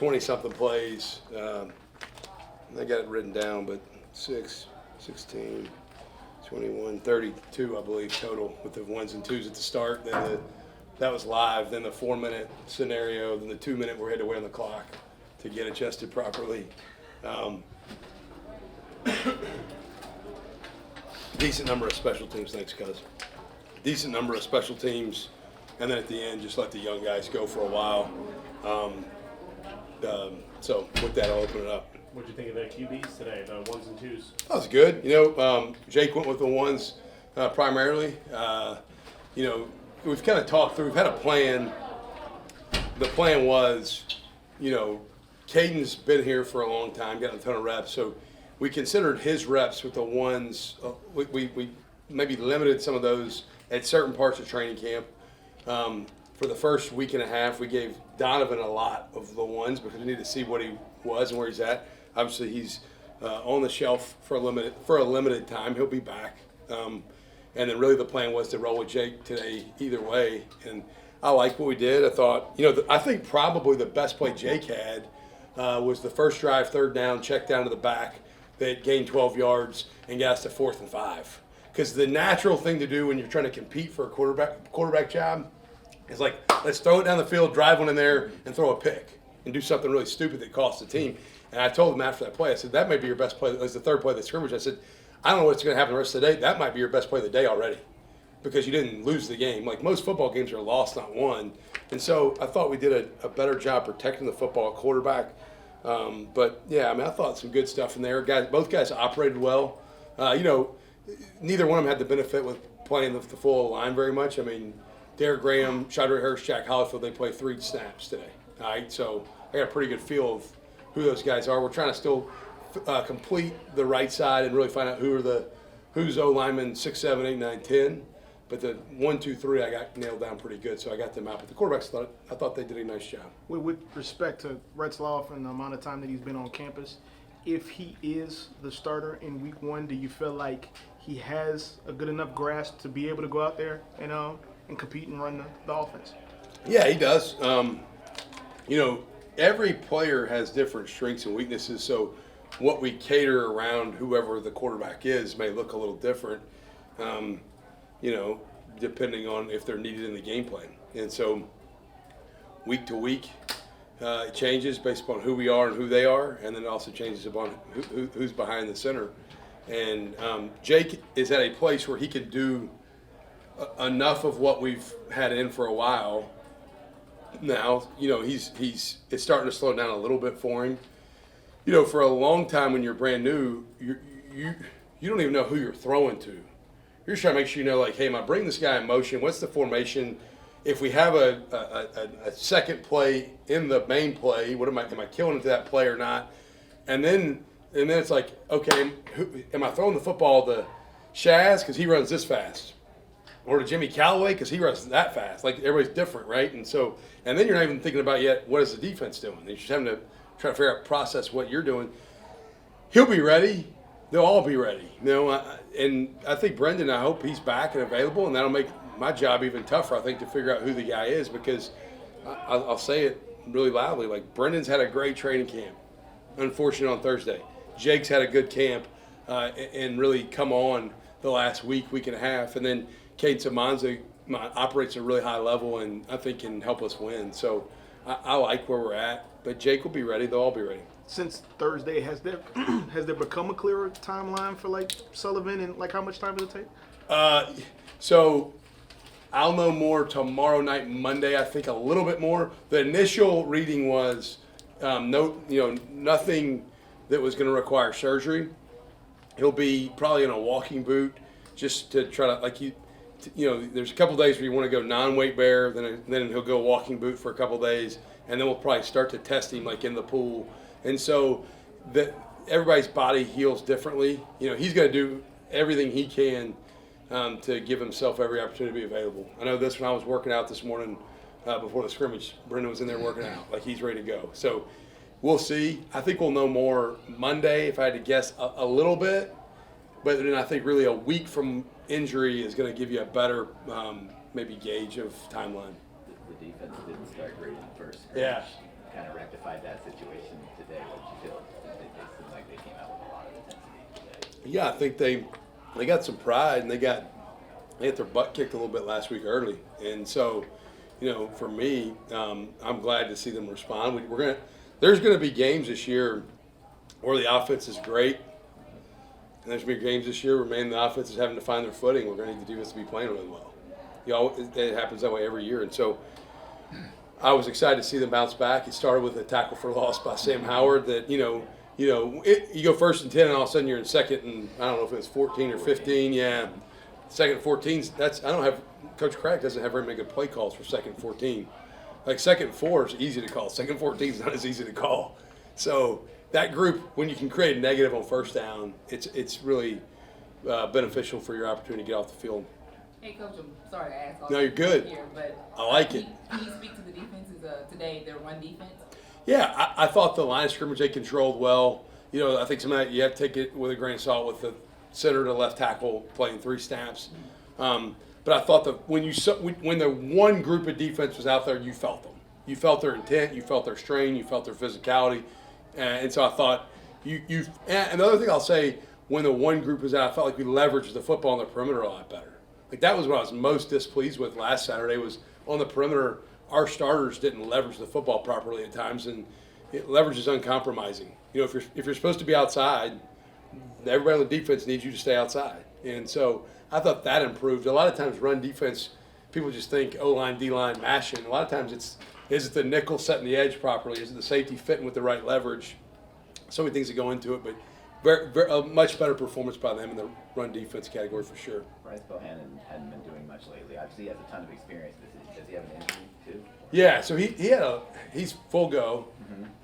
20-something plays. I got it written down, but 6, 16, 21, 32, I believe, total with the ones and twos at the start. Then that was live. Then the 4-minute scenario. Then the 2-minute where we had to wait on the clock to get adjusted properly. Decent number of special teams. Thanks, cuz. Decent number of special teams. And then at the end, just let the young guys go for a while. So with that, I'll open it up. What did you think of the QBs today, the ones and twos? That was good. Jake went with the ones primarily. We've kind of talked through. We've had a plan. The plan was, Caden's been here for a long time, gotten a ton of reps. So we considered his reps with the ones. We maybe limited some of those at certain parts of training camp. For the first week and a half, we gave Donovan a lot of the ones because we needed to see what he was and where he's at. Obviously, he's on the shelf for a limited time. He'll be back. And then really the plan was to roll with Jake today either way. And I like what we did. I thought, I think probably the best play Jake had was the first drive, third down, check down to the back. They had gained 12 yards and got us to 4th and 5. Because the natural thing to do when you're trying to compete for a quarterback job is like, let's throw it down the field, drive one in there, and throw a pick and do something really stupid that costs the team. And I told him after that play, I said, that might be your best play. It was the third play of the scrimmage. I said, I don't know what's going to happen the rest of the day. That might be your best play of the day already because you didn't lose the game. Like most football games are lost, not won. And so I thought we did a better job protecting the football at quarterback. But, yeah, I thought some good stuff in there. Both guys operated well. Neither one of them had the benefit with playing the full line very much. Derek Graham, Shadre Hurst, Jack Hollifield, they play 3 snaps today. All right, so I got a pretty good feel of who those guys are. We're trying to still complete the right side and really find out who's O lineman 6, 7, 8, 9, 10. But the 1, 2, 3 I got nailed down pretty good, so I got them out. But the quarterbacks, I thought they did a nice job. With respect to Retzloff and the amount of time that he's been on campus, if he is the starter in week 1, do you feel like he has a good enough grasp to be able to go out there and compete and run the offense? Yeah, he does. Every player has different strengths and weaknesses, so what we cater around whoever the quarterback is may look a little different, depending on if they're needed in the game plan. And so week to week, it changes based upon who we are and who they are, and then it also changes upon who's behind the center. And Jake is at a place where he can do enough of what we've had in for a while. Now, it's starting to slow down a little bit for him. For a long time when you're brand new, you don't even know who you're throwing to. You're just trying to make sure hey, am I bringing this guy in motion? What's the formation? If we have a second play in the main play, am I killing it to that play or not? And then it's like, okay, am I throwing the football to Shaz because he runs this fast? Or to Jimmy Callaway because he runs that fast. Like everybody's different, right? And then you're not even thinking about yet what is the defense doing. You're just having to try to figure out, process what you're doing. He'll be ready. They'll all be ready. And I think Brendan, I hope he's back and available, and that'll make my job even tougher, I think, to figure out who the guy is because I'll say it really loudly. Like Brendan's had a great training camp. Unfortunate on Thursday. Jake's had a good camp and really come on the last week and a half. And then Caden Samanza operates at a really high level and I think can help us win. So I like where we're at. But Jake will be ready. They'll all be ready. Since Thursday, has there become a clearer timeline for Sullivan and how much time does it take? So I'll know more tomorrow night, Monday. I think a little bit more. The initial reading was nothing that was going to require surgery. He'll be probably in a walking boot just to try to there's a couple days where you want to go non-weight bear, then he'll go walking boot for a couple days, and then we'll probably start to test him in the pool. And so everybody's body heals differently. He's going to do everything he can to give himself every opportunity to be available. I know this when I was working out this morning before the scrimmage. Brendan was in there working out. He's ready to go. So we'll see. I think we'll know more Monday if I had to guess a little bit. But then I think really a week from injury is going to give you a better maybe gauge of timeline. The defense didn't start great in the first. Yeah. kind of rectified that situation today. What did you feel? They seemed like they came out with a lot of intensity today. Yeah, I think they got some pride, and they got their butt kicked a little bit last week early, and so, for me, I'm glad to see them respond. There's gonna be games this year where the offense is great, and there's gonna be games this year where the offense is having to find their footing. We're gonna need the defense to be playing really well. It happens that way every year, and so I was excited to see them bounce back. It started with a tackle for loss by Sam Howard. That you go 1st and 10, and all of a sudden you're in 2nd and I don't know if it was 14 or 15. Yeah, 2nd and 14. Coach Craig doesn't have very many good play calls for 2nd and 14. Like 2nd and 4 is easy to call. 2nd and 14 is not as easy to call. So that group, when you can create a negative on 1st down, it's really beneficial for your opportunity to get off the field. Hey, Coach, I'm sorry to ask all No, you're good. here, but I like it. Can you speak to the defenses today, their run defense? Yeah, I thought the line of scrimmage they controlled well. I think some of that you have to take it with a grain of salt with the center to left tackle playing 3 snaps. But I thought that when the one group of defense was out there, you felt them. You felt their intent, you felt their strain, you felt their physicality, and so I thought And the other thing I'll say, when the one group was out, I felt like we leveraged the football on the perimeter a lot better. Like that was what I was most displeased with last Saturday was on the perimeter, our starters didn't leverage the football properly at times, and leverage is uncompromising. If you're supposed to be outside, everybody on the defense needs you to stay outside. And so I thought that improved. A lot of times run defense, people just think O-line, D-line, mashing. A lot of times is it the nickel setting the edge properly? Is it the safety fitting with the right leverage? So many things that go into it, but a much better performance by them in the run defense category for sure. Bryce Bohannon hadn't been doing much lately. Obviously, he has a ton of experience. Does he have an injury too? Yeah, so he's full go.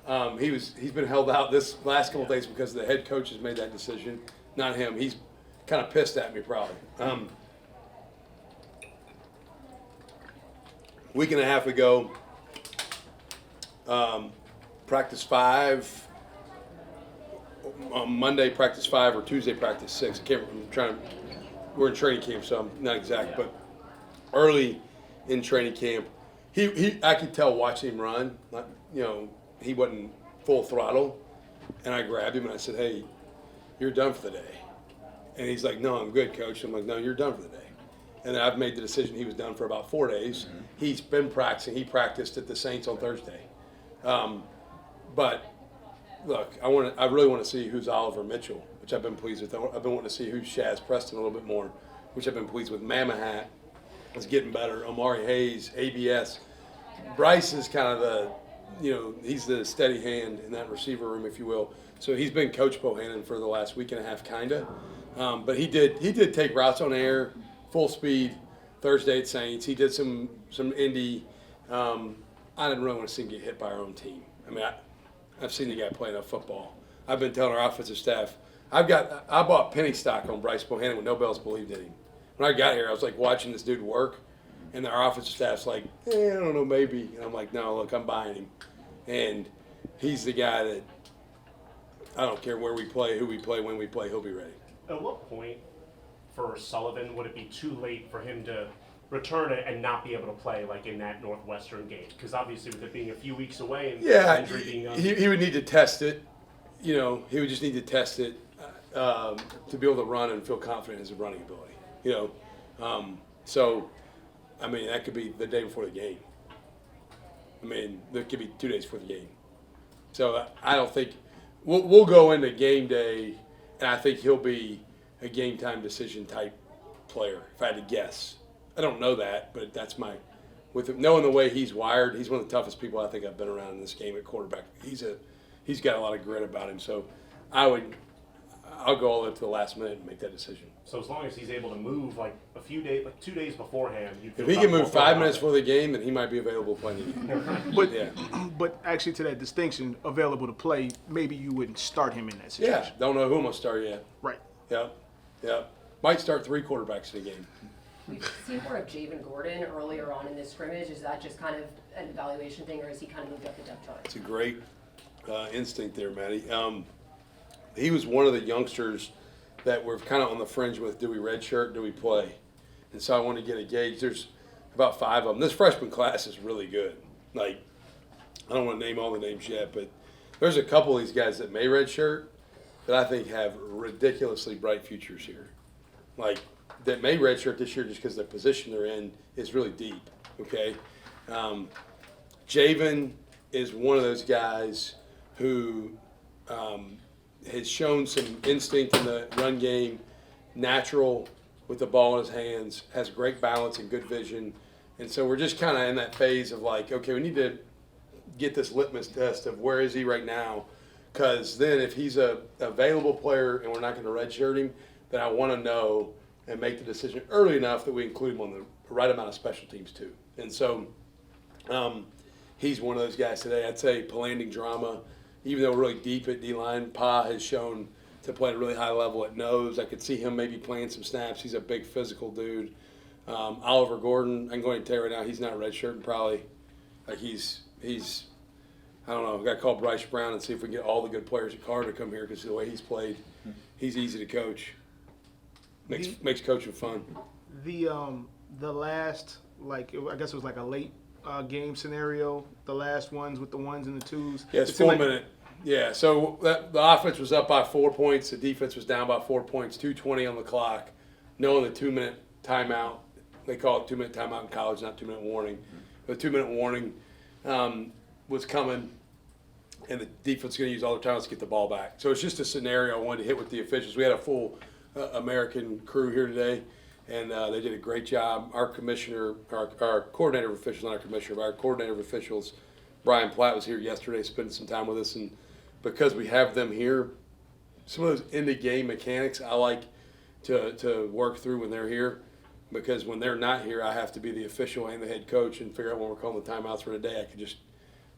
Mm-hmm. He's been held out this last couple of days because the head coach has made that decision, not him. He's kind of pissed at me probably. Week and a half ago, practice 5. On Monday, practice 5, or Tuesday, practice 6. We're in training camp, so I'm not exact, but early in training camp, I could tell watching him run, he wasn't full throttle, and I grabbed him and I said, "Hey, you're done for the day." And he's like, "No, I'm good, Coach." I'm like, "No, you're done for the day." And then I've made the decision he was done for about 4 days. Mm-hmm. He's been practicing. He practiced at the Saints on Thursday. But look, I really want to see who's Oliver Mitchell, which I've been pleased with. I've been wanting to see who's Shaz Preston a little bit more, which I've been pleased with. Mamahat is getting better. Omari Hayes, ABS. Bryce is kind of he's the steady hand in that receiver room, if you will. So he's been Coach Bohannon for the last week and a half, kind of. But he did take routes on air, full speed, Thursday at Saints. He did some Indy. I didn't really want to see him get hit by our own team. I mean, I've seen the guy play enough football. I've been telling our offensive staff, I bought penny stock on Bryce Bohannon when nobody else believed in him. When I got here, I was like watching this dude work, and our offensive staff's like, I don't know, maybe. And I'm like, no, look, I'm buying him. And he's the guy that I don't care where we play, who we play, when we play, he'll be ready. At what point for Sullivan would it be too late for him to return and not be able to play like in that Northwestern game? Because obviously with it being a few weeks away and injury being he would need to test it. He would just need to test it to be able to run and feel confident in his running ability. So, I mean, that could be the day before the game. I mean, there could be 2 days before the game. So I don't think we'll go into game day, and I think he'll be a game time decision type player. If I had to guess. I don't know that, but that's with knowing the way he's wired, he's one of the toughest people I think I've been around in this game at quarterback. He's got a lot of grit about him, so I'll go all the way up to the last minute and make that decision. So as long as he's able to move like a few days, like 2 days beforehand, if he can move 5 minutes before the game, then he might be available to play in the game. But actually, to that distinction, available to play, maybe you wouldn't start him in that situation. Yeah, don't know who I'm gonna start yet. Right. Yeah. Might start 3 quarterbacks in a game. We've seen more of Javen Gordon earlier on in this scrimmage. Is that just kind of an evaluation thing, or has he kind of moved up the depth chart? It's a great instinct there, Matty. He was one of the youngsters that we're kind of on the fringe with. Do we redshirt? Do we play? And so I want to get a gauge. There's about 5 of them. This freshman class is really good. Like, I don't want to name all the names yet, but there's a couple of these guys that may redshirt that I think have ridiculously bright futures here. Like, that may redshirt this year just because the position they're in is really deep, okay? Javen is one of those guys who has shown some instinct in the run game, natural with the ball in his hands, has great balance and good vision. And so we're just kind of in that phase of like, okay, we need to get this litmus test of where is he right now, because then if he's a available player and we're not going to redshirt him, then I want to know and make the decision early enough that we include him on the right amount of special teams too. And so he's one of those guys today. I'd say Palanding Drama, even though we're really deep at D-line, Pa has shown to play at a really high level at nose. I could see him maybe playing some snaps. He's a big physical dude. Oliver Gordon, I'm going to tell you right now, he's not redshirting probably. Like he's I don't know, I've got to call Bryce Brown and see if we can get all the good players at Carter to come here because the way he's played, he's easy to coach. Makes coaching fun. The last, like, I guess it was like a late game scenario, the last ones with the ones and the twos. Yeah, it's 4 minute. Yeah, so the offense was up by 4 points. The defense was down by 4 points, 2:20 on the clock. Knowing the 2 minute timeout, they call it 2 minute timeout in college, not 2 minute warning. The 2 minute warning was coming, and the defense is going to use all their time to get the ball back. So it's just a scenario I wanted to hit with the officials. We had a full American crew here today, and they did a great job. Our commissioner, our coordinator of officials, not our commissioner, but our coordinator of officials, Brian Platt, was here yesterday spending some time with us, and because we have them here, some of those end-of-game mechanics I like to work through when they're here, because when they're not here, I have to be the official and the head coach and figure out when we're calling the timeouts for today. I can just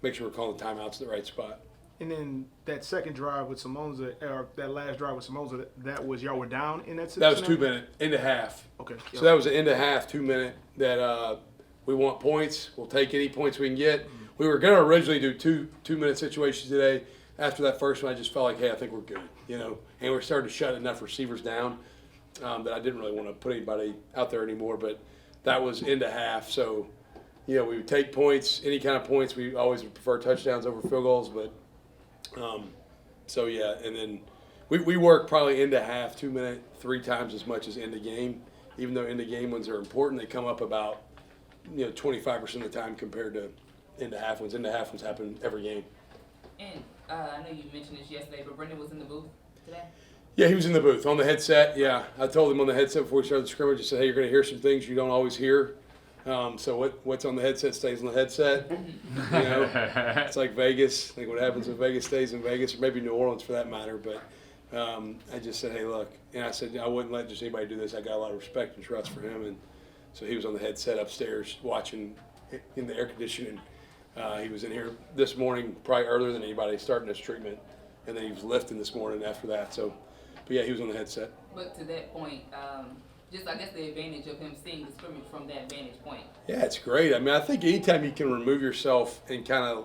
make sure we're calling the timeouts at the right spot. And then that second drive with Simonza, or that last drive with Simonza, that was y'all were down in that That was scenario? 2 minute, end of half. Okay. So that was an end of half, 2 minute that we want points. We'll take any points we can get. We were going to originally do two minute situations today. After that first one, I just felt like, hey, I think we're good, and we're starting to shut enough receivers down that I didn't really want to put anybody out there anymore. But that was into half, so we would take points, any kind of points. We always would prefer touchdowns over field goals, but so yeah. And then we work probably into half, 2 minute, 3 times as much as into game. Even though into game ones are important, they come up about 25% of the time compared to into half ones. Into half ones happen every game. And I know you mentioned this yesterday, but Brendan was in the booth today. Yeah, he was in the booth on the headset. Yeah, I told him on the headset before we started the scrimmage. I said, hey, you're going to hear some things you don't always hear. So what's on the headset stays on the headset. It's like Vegas. I think what happens in Vegas stays in Vegas, or maybe New Orleans for that matter. But I just said, hey, look. And I said, I wouldn't let just anybody do this. I got a lot of respect and trust for him. And so he was on the headset upstairs watching in the air conditioning. He was in here this morning, probably earlier than anybody, starting his treatment, and then he was lifting this morning after that. So, but yeah, he was on the headset. But to that point, just I guess the advantage of him seeing the scrimmage from that vantage point. Yeah, it's great. I mean, I think anytime you can remove yourself and kind of,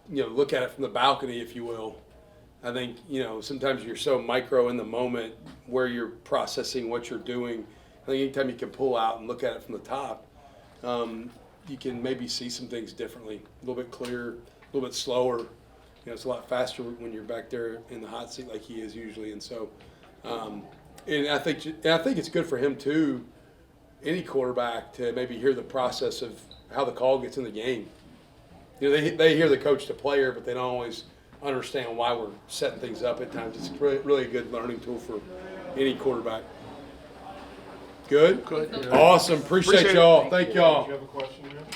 look at it from the balcony, if you will. I think sometimes you're so micro in the moment where you're processing what you're doing. I think anytime you can pull out and look at it from the top. You can maybe see some things differently, a little bit clearer, a little bit slower. It's a lot faster when you're back there in the hot seat like he is usually. And so, and I think it's good for him too, any quarterback, to maybe hear the process of how the call gets in the game. They hear the coach to player, but they don't always understand why we're setting things up at times. It's really a good learning tool for any quarterback. Good? Good. Awesome. Appreciate y'all. it. Thank y'all. You have a question?